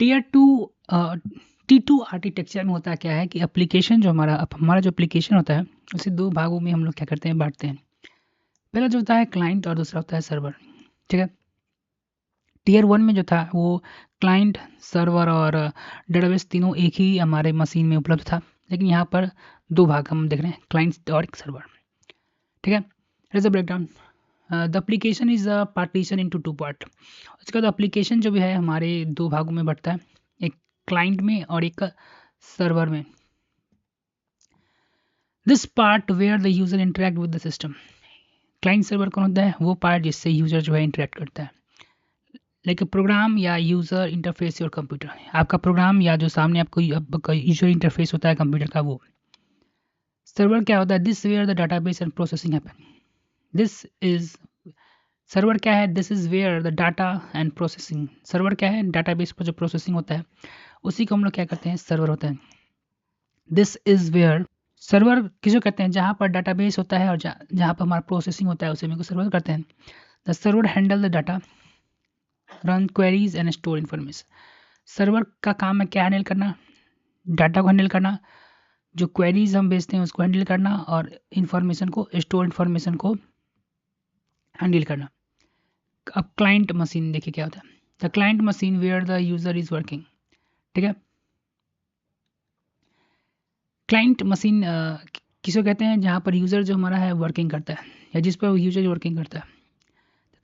Tier 2 T2 architecture में होता क्या है कि एप्लीकेशन जो हमारा जो एप्लीकेशन होता है उसे दो भागों में हम लोग क्या करते हैं, बांटते हैं। पहला जो होता है क्लाइंट और दूसरा होता है सर्वर। ठीक है। टीयर 1 में जो था वो क्लाइंट, सर्वर और डेटाबेस तीनों एक ही हमारे मशीन में उपलब्ध था, लेकिन यहाँ पर दो भाग हम देख रहे हैं, क्लाइंट और सर्वर। ठीक है। हेre's a breakdown. The application is a partition into two part. उसके बाद एप्लीकेशन जो भी है हमारे दो भागों में बढ़ता है, एक क्लाइंट में और एक सर्वर में। This part where the user interact with the system. Client server कौन होता है? वो पार्ट जिससे यूजर जो है इंटरेक्ट करता है, लाइक प्रोग्राम या यूजर इंटरफेस योर कंप्यूटर। आपका प्रोग्राम या जो सामने आपका यूजर इंटरफेस होता है कंप्यूटर का, वो। सर्वर क्या होता है? This where the database and processing happen. This is server क्या है? This is where the data and processing. Server क्या है? डाटाबेस पर जो प्रोसेसिंग होता है उसी को हम लोग क्या करते हैं? सर्वर होता है। दिस इज वेयर, सर्वर किसको कहते हैं? जहाँ पर डाटाबेस होता है और जहाँ पर हमारा प्रोसेसिंग होता है उसे हम सर्वर करते हैं। The server handle the data, run queries and store information. Server का काम है क्या? हैंडल करना, डाटा को हैंडल करना, जो क्वेरीज हम भेजते हैं उसको हैंडल करना, और इन्फॉर्मेशन को, स्टोर इन्फॉर्मेशन को हैंडल करना। अब क्लाइंट मशीन देखिए क्या होता है। The client machine where the user is working. ठीक है। क्लाइंट मशीन किसको कहते हैं? जहाँ पर यूजर जो हमारा है वर्किंग करता है, या जिस पर यूजर वर्किंग करता है।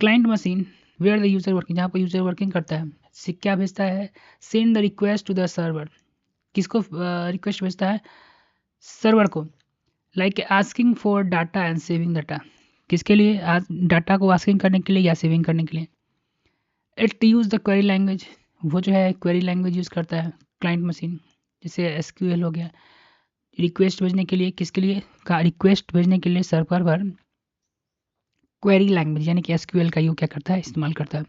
Client machine where the user working, जहाँ पर यूजर वर्किंग करता है, क्या भेजता है? Send the request to the server. किसको रिक्वेस्ट भेजता है? सर्वर को। Like asking for data and saving data. किसके लिए? डाटा को आस्किंग करने के लिए या सेविंग करने के लिए। It use the query language, वो जो है क्वेरी लैंग्वेज यूज़ करता है क्लाइंट मशीन, जैसे SQL हो गया। रिक्वेस्ट भेजने के लिए, किसके लिए? का रिक्वेस्ट भेजने के लिए सर्वर पर क्वेरी लैंग्वेज यानी कि SQL का यूँ क्या करता है? इस्तेमाल करता है।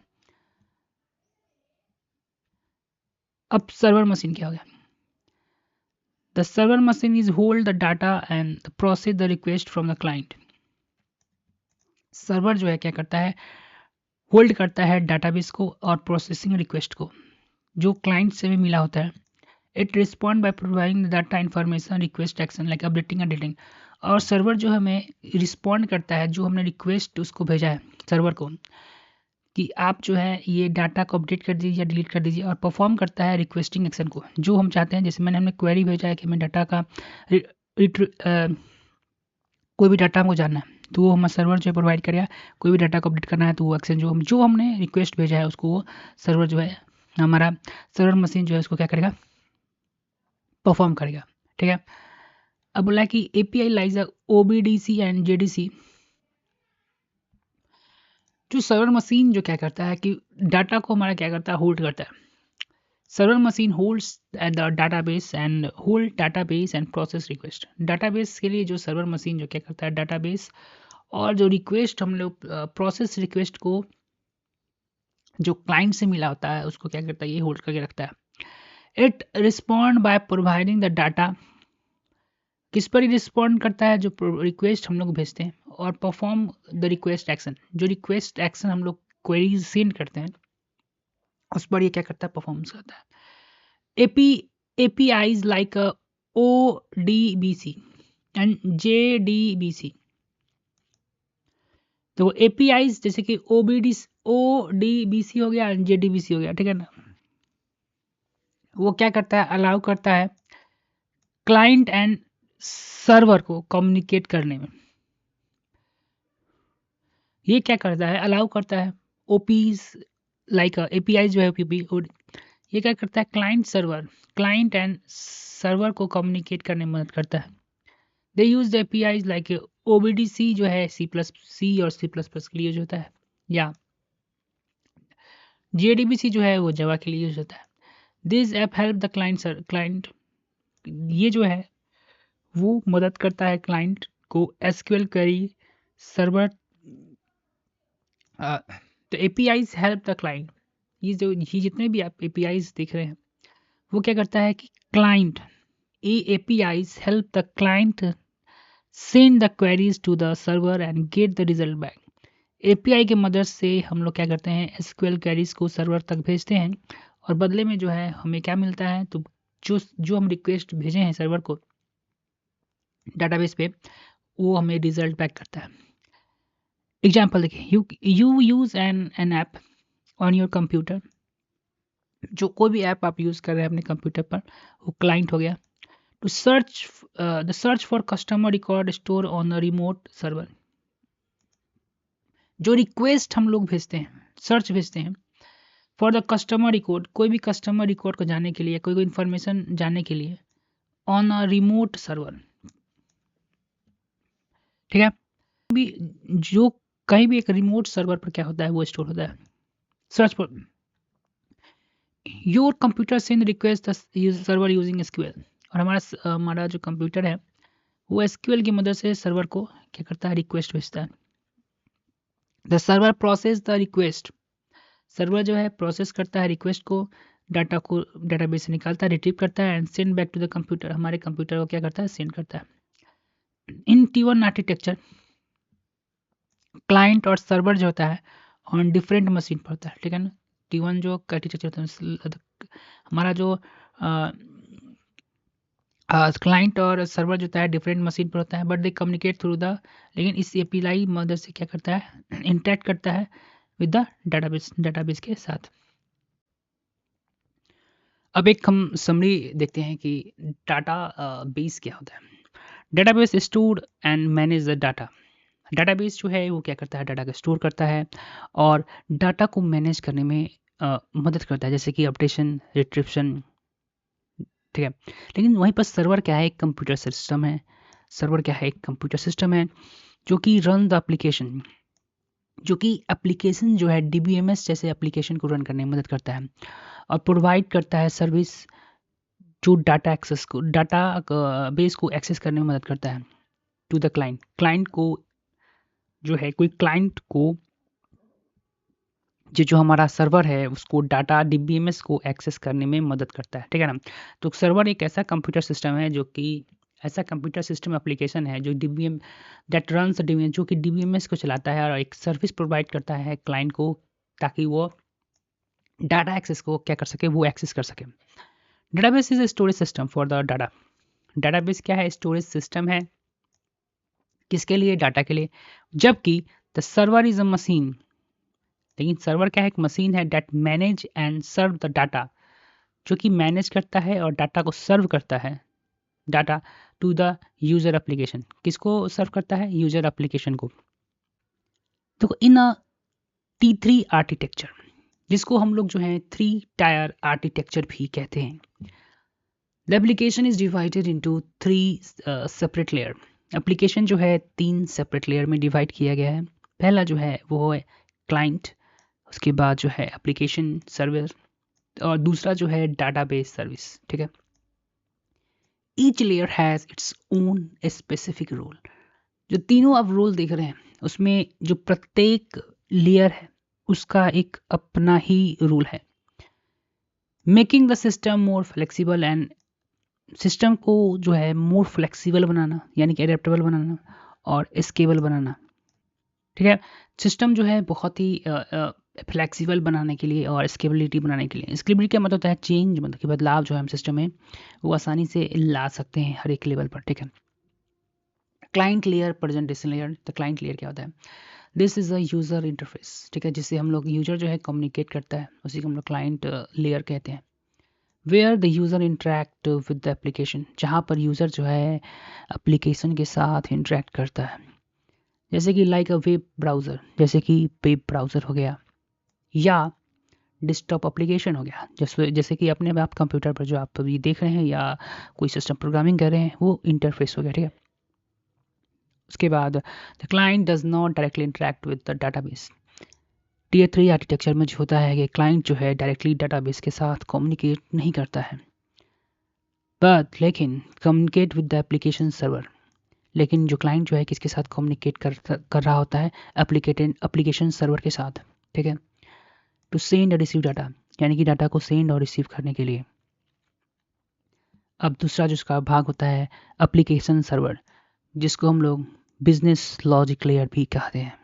अब सर्वर मशीन क्या हो गया? The server machine is hold the data and process the request from the client. Server जो है क्या करता है? होल्ड करता है डाटाबेस को और प्रोसेसिंग रिक्वेस्ट को, जो क्लाइंट से भी मिला होता है। It respond by providing data information request action like updating and deleting. और सर्वर जो हमें रिस्पॉन्ड करता है, जो हमने रिक्वेस्ट उसको भेजा है सर्वर को कि आप जो है ये डाटा को अपडेट कर दीजिए या डिलीट कर दीजिए, और परफॉर्म करता है रिक्वेस्टिंग एक्शन को, जो हम चाहते हैं। जैसे हमने क्वेरी भेजा है कि हमें डाटा का कोई भी डाटा हमको जानना है, तो वो हमारा सर्वर जो है प्रोवाइड करेगा। कोई भी डाटा को अपडेट करना है तो वो एक्शन जो हमने रिक्वेस्ट भेजा है उसको वो सर्वर जो है, हमारा सर्वर मशीन जो है उसको क्या करेगा? परफॉर्म करेगा। ठीक है। अब बोला कि API lies OBDC and JDC। जो सर्वर मशीन जो क्या करता है कि डाटा को हमारा क्या करता है? होल्ड करता है। Server machine holds at the database and hold database and process request. Database के लिए जो सर्वर मशीन जो क्या करता है? डाटाबेस और जो रिक्वेस्ट हम लोग प्रोसेस रिक्वेस्ट को जो क्लाइंट से मिला होता है उसको क्या करता है? ये होल्ड करके रखता है। It respond by providing the data, किस पर ही रिस्पॉन्ड करता है? जो रिक्वेस्ट हम लोग भेजते हैं, और परफॉर्म द रिक्वेस्ट एक्शन, जो रिक्वेस्ट एक्शन हम लोग क्वेरीज सेंड करते हैं उस पर ये क्या करता है? परफॉर्मेंस करता है। APIs like ODBC and JDBC। तो APIs जैसे कि ODBC हो गया, JDBC हो गया, ठीक है ना, वो क्या करता है? अलाउ करता है क्लाइंट एंड सर्वर को कम्युनिकेट करने में। ये क्या करता है? अलाउ करता है। OPs लाइक API जो है OPP, ये क्या करता है? क्लाइंट एंड सर्वर को कम्युनिकेट करने में मदद करता है। They use the APIs like OBDC जो है C और C++ के लिए यूज होता है, या JDBC जो है वो जावा के लिए यूज होता है। This app help the client, ये जो है वो मदद करता है क्लाइंट को SQL क्वेरी सर्वर। तो APIs हेल्प द क्लाइंट, ये जितने भी आप APIs देख रहे हैं वो क्या करता है कि client, APIs help the client send the queries to the server and get the result back। API की मदद से हम लोग क्या करते हैं? SQL क्वेरीज को सर्वर तक भेजते हैं और बदले में जो है हमें क्या मिलता है, तो जो हम रिक्वेस्ट भेजे हैं सर्वर को डाटाबेस पे, वो हमें रिजल्ट बैक करता है। एग्जाम्पल देखिए, you use N app on your computer. जो कोई भी ऐप आप यूज़ कर रहे हैं अपने कंप्यूटर पर, वो क्लाइंट हो गया। To search the search for customer record store on a remote server. जो रिक्वेस्ट हम लोग भेजते हैं, सर्च भेजते हैं फॉर द कस्टमर रिकॉर्ड, कोई भी कस्टमर रिकॉर्ड को जानने के लिए, कोई इन्फॉर्मेशन जानने के लिए, ऑन अ रिमोट सर्वर, ठीक है। भी जो कहीं भी एक रिमोट सर्वर पर क्या होता है, वो स्टोर होता है। Search for your computer send request server using SQL. और हमारा जो कंप्यूटर है वो एसक्यूएल की मदद से सर्वर को क्या करता है, रिक्वेस्ट भेजता है। The server process the request, server जो है प्रोसेस करता है रिक्वेस्ट को, डाटा को डाटाबेस से निकालता है, रिट्रीव करता है and send back to the computer, हमारे कंप्यूटर को क्या करता है, सेंड करता है। इन T1 आर्किटेक्चर क्लाइंट और सर्वर जो होता है ऑन डिफरेंट मशीन पर होता है, ठीक है ना। T1 जो आर्किटेक्चर होता है, हमारा जो क्लाइंट और सर्वर जो होता है डिफरेंट मशीन पर होता है, but they communicate through the, लेकिन इस एपीआई मदद से क्या करता है, इंटरेक्ट करता है विद द डाटाबेस के साथ। अब एक हम समरी देखते हैं कि डाटा बेस क्या होता है। Database store and manage the data. Database जो है वो क्या करता है, डाटा को स्टोर करता है और डाटा को मैनेज करने में मदद करता है, जैसे कि अपडेशन, रिट्रीव्शन, ठीक है। लेकिन वहीं पर सर्वर क्या है, एक कंप्यूटर सिस्टम है। सर्वर क्या है, एक कंप्यूटर सिस्टम है जो कि रन द एप्लीकेशन, जो कि एप्लीकेशन जो है DBMS जैसे एप्लीकेशन को रन करने में मदद करता है और प्रोवाइड करता है सर्विस जो डाटा एक्सेस को, डाटा बेस को एक्सेस करने में मदद करता है टू द क्लाइंट। क्लाइंट को जो है, कोई क्लाइंट को जो हमारा सर्वर है उसको डाटा DBMS को एक्सेस करने में मदद करता है, ठीक है ना। तो सर्वर एक ऐसा कंप्यूटर सिस्टम है जो कि ऐसा कंप्यूटर सिस्टम एप्लीकेशन है जो DBM दैट रन्स DBMS, जो कि DBMS को चलाता है और एक सर्विस प्रोवाइड करता है क्लाइंट को, ताकि वो डाटा एक्सेस को क्या कर सके, वो एक्सेस कर सके। Database is a storage system for the data. Database क्या है, स्टोरेज सिस्टम है, किसके लिए, डाटा के लिए। जबकि the server is a machine, लेकिन सर्वर क्या है, एक मशीन है that manage and serve the data, जो कि मैनेज करता है और डाटा को सर्व करता है, data to the user application. किसको सर्व करता है, यूजर एप्लीकेशन को। तो इन अ T3 आर्किटेक्चर, जिसको हम लोग जो है 3 टायर आर्किटेक्चर भी कहते हैं, the application is divided into 3 separate layer. Application जो है 3 सेपरेट लेयर में डिवाइड किया गया है। पहला जो है वो है क्लाइंट, उसके बाद जो है एप्लीकेशन सर्वर, और दूसरा जो है डाटाबेस सर्विस, ठीक है। Each layer has its own specific role. जो तीनों आप रोल देख रहे हैं उसमें जो प्रत्येक लेयर है उसका एक अपना ही रोल है। Making the system more flexible and, system को जो है मोर फ्लेक्सिबल बनाना, यानी कि एडेप्टेबल बनाना और स्केलेबल बनाना, ठीक है। सिस्टम जो है बहुत ही फ्लेक्सिबल बनाने के लिए और स्केबिलिटी बनाने के लिए। स्केबिलिटी का मतलब होता है चेंज, मतलब कि बदलाव जो है हम सिस्टम में वो आसानी से ला सकते हैं हर एक लेवल पर, ठीक है। Client layer, presentation layer. तो क्लाइंट लेयर क्या होता है, this is a user interface, ठीक है, जिससे हम लोग यूजर जो है कम्युनिकेट करता है, उसी को हम लोग क्लाइंट लेयर कहते हैं। Where the user interact with the application, जहाँ पर यूज़र जो है एप्लीकेशन के साथ इंटरेक्ट करता है, जैसे कि लाइक अ वेब ब्राउज़र, जैसे कि वेब ब्राउज़र हो गया, या डेस्कटॉप एप्लीकेशन हो गया, जैसे कि अपने आप कंप्यूटर पर जो आप अभी देख रहे हैं या कोई सिस्टम प्रोग्रामिंग कर रहे हैं, वो इंटरफेस हो गया, ठीक है। उसके बाद the client does not directly interact with the database. Tier 3 architecture में जो होता है कि क्लाइंट जो है डायरेक्टली डाटाबेस के साथ कम्युनिकेट नहीं करता है, बट लेकिन communicate with the application server. लेकिन जो क्लाइंट जो है किसके साथ कम्युनिकेट कर रहा होता है, एप्लीकेशन सर्वर के साथ, ठीक है। टू सेंड और रिसीव डाटा, यानी कि डाटा को सेंड और रिसीव करने के लिए। अब दूसरा जो उसका भाग होता है एप्लीकेशन सर्वर, जिसको हम लोग बिजनेस लॉजिक लेयर भी कहते हैं।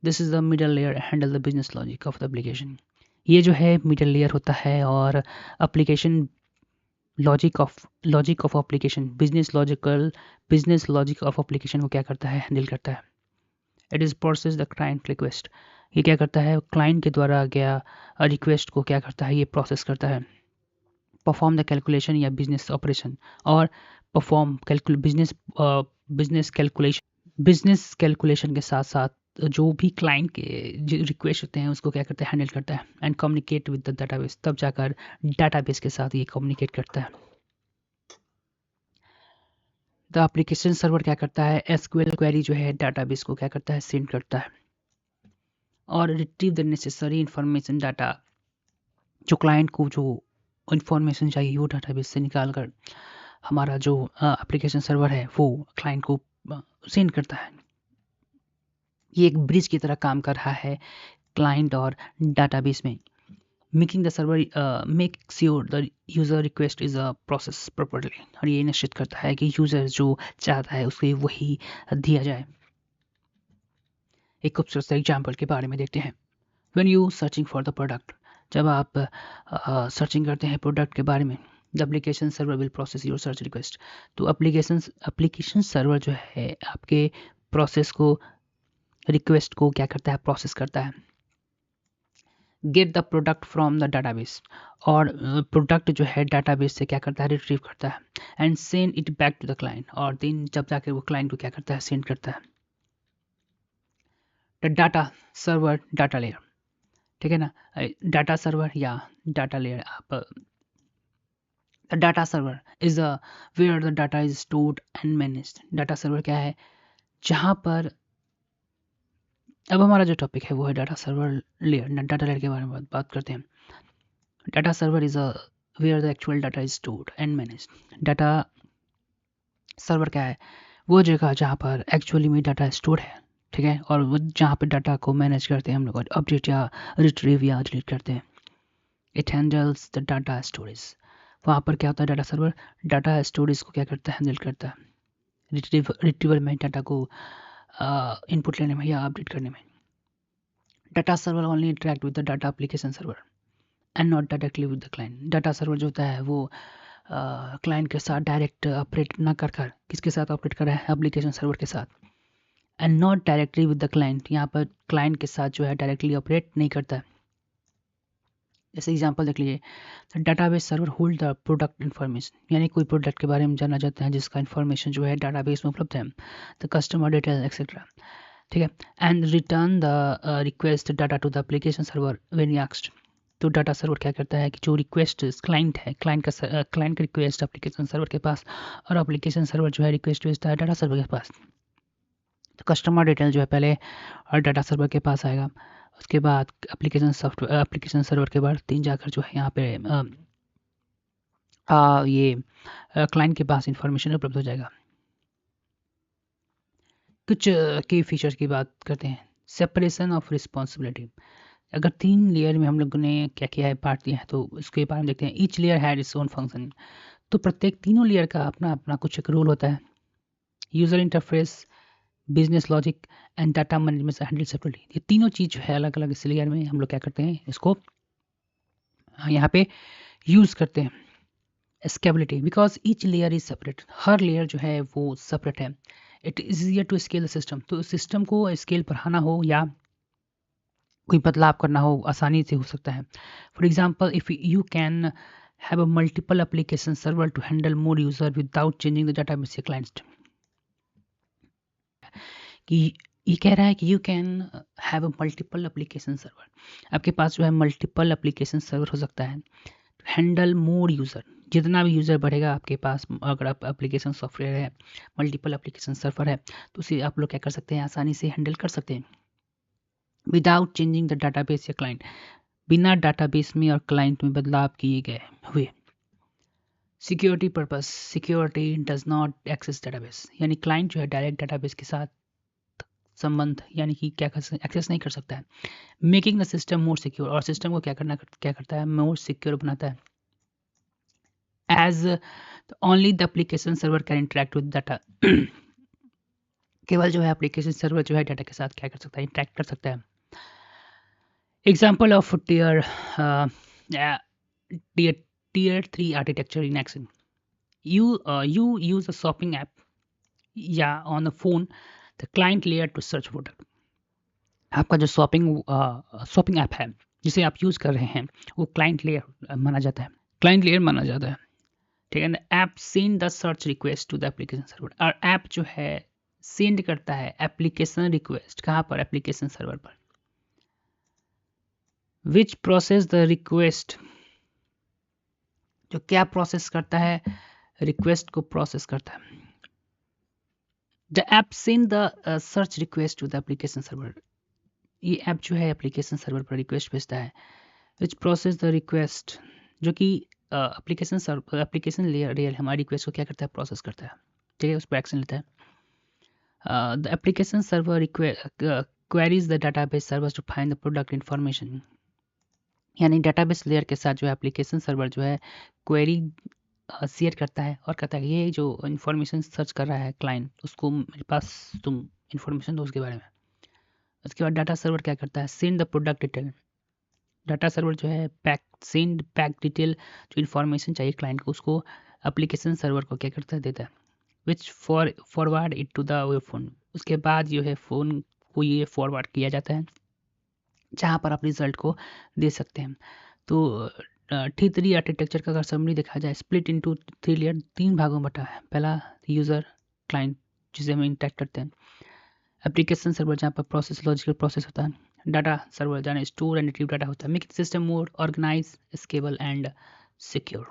This is the middle layer handle the business logic of the application. ये जो है मिडल लेयर होता है। और application logic of application, business logic of application को क्या करता है, हैंडल करता है। It is process the client request. ये क्या करता है, क्लाइंट के द्वारा गया रिक्वेस्ट को क्या करता है, ये प्रोसेस करता है। परफॉर्म द कैलकुलेशन या बिजनेस ऑपरेशन, और परफॉर्म बिजनेस कैलकुलेशन के साथ साथ जो भी क्लाइंट के रिक्वेस्ट होते हैं उसको क्या करता है, हैंडल करता है। And communicate with the database, तब जाकर डाटाबेस के साथ ये कम्युनिकेट करता है। द एप्लीकेशन सर्वर क्या करता है, एसक्यूएल क्वेरी जो है डाटाबेस को क्या करता है, सेंड करता है और retrieve the necessary information data. जो क्लाइंट को जो इंफॉर्मेशन चाहिए वो डाटाबेस से निकाल कर हमारा जो एप्लीकेशन सर्वर है वो क्लाइंट को सेंड करता है। ये एक ब्रिज की तरह काम कर रहा है क्लाइंट और डाटाबेस में। Making the server make sure the user request is a process properly, और ये निश्चित करता है कि यूज़र जो चाहता है उसको वही दिया जाए। एक खूबसूरत सा एग्जाम्पल के बारे में देखते हैं। When you searching for the product, जब आप सर्चिंग करते हैं प्रोडक्ट के बारे में, the application server will process your search request. तो एप्लीकेशन सर्वर जो है आपके प्रोसेस को, रिक्वेस्ट को क्या करता है, प्रोसेस करता है। Get the product from the database, और प्रोडक्ट जो है डाटाबेस से क्या करता है, रिट्रीव करता है। And send it back to the client, और देन जब जाकर वो क्लाइंट को क्या करता है, सेंड करता है। The data server data layer, ठीक है ना, डाटा सर्वर या डाटा लेयर। आप data server is a where the data is stored and managed. Data server क्या है, जहाँ पर, अब हमारा जो टॉपिक है वो है data server layer. Data layer के बारे में बात करते हैं। Data server is a where the actual data is stored and managed. Data server क्या है, वो जगह जहाँ पर एक्चुअली में डाटा स्टोर है, ठीक है, और वो जहाँ पे डाटा को मैनेज करते हैं हम लोग, अपडेट या रिट्रीव या डिलीट करते हैं। It handles the data storage. वहाँ पर क्या होता है, डाटा सर्वर डाटा स्टोरेज को क्या करता है, हैंडल करता है। रिट्रीवर में डाटा को इनपुट लेने में या अपडेट करने में। Data server only interact with the data application server and not directly with the client. Data server जो होता है वो क्लाइंट के साथ डायरेक्ट ऑपरेट ना कर कर किसके साथ ऑपरेट कर रहा है, एप्लीकेशन सर्वर के साथ। And not directly with the client, यहाँ पर क्लाइंट के साथ जो है डायरेक्टली ऑपरेट नहीं करता है। जैसे एग्जांपल देख लीजिए, database server hold the product information, यानी कोई प्रोडक्ट के बारे में जानना चाहते हैं जिसका इन्फॉर्मेशन जो है डाटाबेस में उपलब्ध है, द कस्टमर डिटेल एक्सेट्रा, ठीक है। And return the request data to the application server when asked. तो डाटा सर्वर क्या करता है कि जो रिक्वेस्ट क्लाइंट है, क्लाइंट का रिक्वेस्ट एप्लीकेशन सर्वर के पास, और एप्लीकेशन सर्वर जो है रिक्वेस्ट भेजता है डाटा सर्वर के पास। तो कस्टमर डिटेल जो है पहले और डाटा सर्वर के पास आएगा, उसके बाद एप्लीकेशन सर्वर के बाद तीन जाकर जो है यहाँ पे ये क्लाइंट के पास इंफॉर्मेशन उपलब्ध हो जाएगा। कुछ की फीचर्स की बात करते हैं। सेपरेशन ऑफ रिस्पॉन्सिबिलिटी, अगर तीन लेयर में हम लोगों ने क्या किया है, पार्ट दिया है, तो उसके बारे में देखते हैं। Each layer had its own function, तो प्रत्येक तीनों लेयर का अपना अपना कुछ एक रोल होता है। User interface, business logic and data management handle separately. ये तीनों चीज़ जो है अलग अलग इस लेयर में हम लोग क्या करते हैं, इसको यहाँ पे यूज़ करते हैं। Scalability, because each layer is separate, हर लेयर जो है वो सेपरेट है। It is easier to scale the system, तो सिस्टम को स्केल बढ़ाना हो या कोई बदलाव करना हो आसानी से हो सकता है। For example, if you can have a multiple application server to handle more user without changing the database clients. कि ये कह रहा है कि you can have a multiple application server, आपके पास जो है मल्टीपल एप्लीकेशन सर्वर हो सकता है। हैंडल मोर यूज़र, जितना भी यूज़र बढ़ेगा आपके पास, अगर आप एप्लीकेशन सॉफ्टवेयर है, मल्टीपल एप्लीकेशन सर्वर है, तो उसे आप लोग क्या कर सकते हैं, आसानी से हैंडल कर सकते हैं। विदाउट चेंजिंग द डाटाबेस या क्लाइंट, बिना डाटाबेस में और क्लाइंट में बदलाव किए गए हुए। Security purpose, security does not access database, यानी क्लाइंट जो है डायरेक्ट डाटाबेस के साथ संबंध यानी कि क्या कर एक्सेस नहीं कर सकता है। Making the system more secure, और सिस्टम को क्या करता है, मोर सिक्योर बनाता है। As only the application server can interact with data, केवल जो है एप्लीकेशन सर्वर जो है डाटा के साथ क्या कर सकता है, इंटरेक्ट कर सकता है। Example of tier tier 3 architecture in action. You use a shopping app, yeah, on the phone, the client layer to search product. आपका जो शॉपिंग ऐप है जिसे आप यूज़ कर रहे हैं वो क्लाइंट लेयर माना जाता है, ठीक है ना। App send the search request to the application server, और ऐप जो है सेंड करता है एप्लीकेशन रिक्वेस्ट कहाँ पर, एप्लीकेशन सर्वर पर, विच प्रोसेस द रिक्वेस्ट, जो क्या प्रोसेस करता है, रिक्वेस्ट को प्रोसेस करता है। The app send the search request to the application server, ये ऐप जो है एप्लीकेशन सर्वर पर रिक्वेस्ट भेजता है, विच प्रोसेस द रिक्वेस्ट, जो कि एप्लीकेशन लेयर हमारी रिक्वेस्ट को क्या करता है, प्रोसेस करता है, ठीक है, उस पर एक्शन लेता है। The application server queries the database servers to find the product information, यानी डाटाबेस लेयर के साथ जो है एप्लीकेशन सर्वर जो है क्वेरी शेयर करता है और कहता है ये जो इन्फॉर्मेशन सर्च कर रहा है क्लाइंट, उसको मेरे पास तुम इन्फॉर्मेशन दो उसके बारे में। उसके बाद डाटा सर्वर क्या करता है, send the product detail, data server जो है पैक डिटेल, जो इन्फॉर्मेशन चाहिए क्लाइंट को उसको एप्लीकेशन सर्वर को क्या करता है, देता है, which forward it to the web phone, उसके बाद जो है फ़ोन को ये फॉरवर्ड किया जाता है जहाँ पर आप रिजल्ट को दे सकते हैं। तो T3 आर्किटेक्चर का अगर समरी देखा जाए, स्प्लिट इनटू 3 लेयर, 3 भागों में बटा है। पहला यूज़र क्लाइंट जिसे हम इंटरेक्ट करते हैं, एप्लीकेशन सर्वर जहाँ पर प्रोसेस लॉजिकल प्रोसेस होता है, डाटा सर्वर जहाँ स्टोर एंड रिट्रीव डाटा होता है, make system more organize scalable and secure.